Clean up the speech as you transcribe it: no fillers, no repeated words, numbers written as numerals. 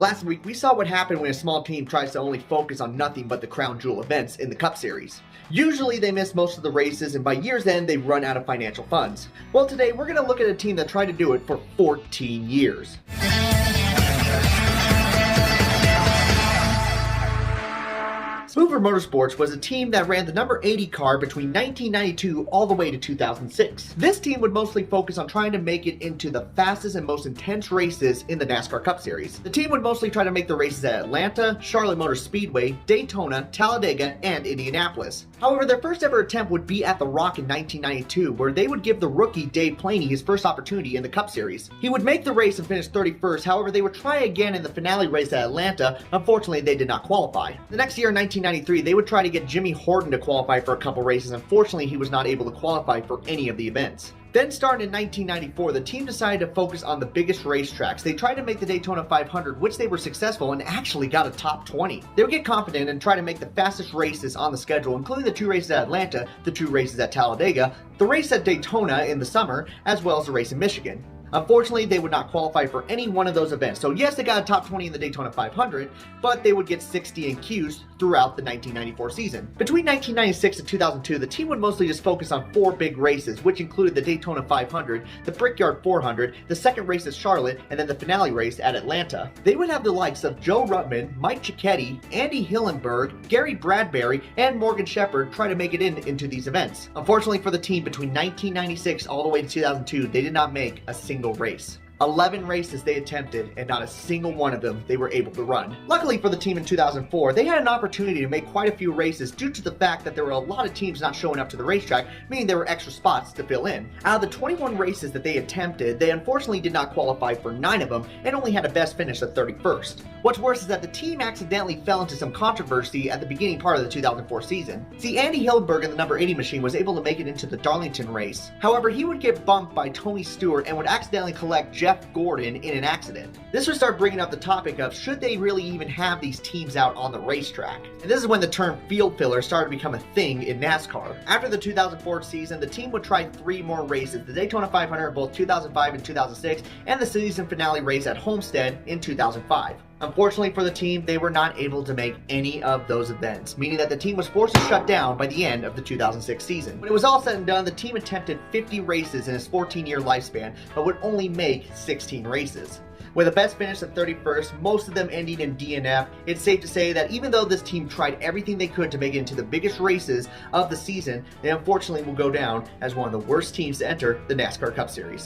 Last week, we saw what happened when a small team tries to only focus on nothing but the crown jewel events in the Cup Series. Usually, they miss most of the races, and by year's end, they run out of financial funds. Well, today, we're going to look at a team that tried to do it for 14 years. Motorsports was a team that ran the number 80 car between 1992 all the way to 2006. This team would mostly focus on trying to make it into the fastest and most intense races in the NASCAR Cup Series. The team would mostly try to make the races at Atlanta, Charlotte Motor Speedway, Daytona, Talladega, and Indianapolis. However, their first ever attempt would be at the Rock in 1992, where they would give the rookie Dave Planey his first opportunity in the Cup Series. He would make the race and finish 31st, however they would try again in the finale race at Atlanta. Unfortunately, they did not qualify. The next year in 1993, they would try to get Jimmy Horton to qualify for a couple races. Unfortunately, he was not able to qualify for any of the events. Then starting in 1994, the team decided to focus on the biggest racetracks. They tried to make the Daytona 500, which they were successful and actually got a top 20. They would get confident and try to make the fastest races on the schedule, including the 2 races at Atlanta, the 2 races at Talladega, the race at Daytona in the summer, as well as the race in Michigan. Unfortunately, they would not qualify for any one of those events. So yes, they got a top 20 in the Daytona 500, but they would get 60 in Qs throughout the 1994 season. Between 1996 and 2002, the team would mostly just focus on 4 big races, which included the Daytona 500, the Brickyard 400, the second race at Charlotte, and then the finale race at Atlanta. They would have the likes of Joe Ruttman, Mike Cicchetti, Andy Hillenburg, Gary Bradbury, and Morgan Shepherd try to make it into these events. Unfortunately for the team, between 1996 all the way to 2002, they did not make a single race. 11 races they attempted, and not a single one of them they were able to run. Luckily for the team in 2004, they had an opportunity to make quite a few races due to the fact that there were a lot of teams not showing up to the racetrack, meaning there were extra spots to fill in. Out of the 21 races that they attempted, they unfortunately did not qualify for 9 of them and only had a best finish of 31st. What's worse is that the team accidentally fell into some controversy at the beginning part of the 2004 season. See, Andy Hillenburg in the number 80 machine was able to make it into the Darlington race. However, he would get bumped by Tony Stewart and would accidentally collect Jeff Gordon in an accident. This would start bringing up the topic of should they really even have these teams out on the racetrack? And this is when the term field filler started to become a thing in NASCAR. After the 2004 season, the team would try 3 more races, the Daytona 500 in both 2005 and 2006, and the season finale race at Homestead in 2005. Unfortunately for the team, they were not able to make any of those events, meaning that the team was forced to shut down by the end of the 2006 season. When it was all said and done, the team attempted 50 races in its 14-year lifespan, but would only make 16 races. With a best finish of 31st, most of them ending in DNF, it's safe to say that even though this team tried everything they could to make it into the biggest races of the season, they unfortunately will go down as one of the worst teams to enter the NASCAR Cup Series.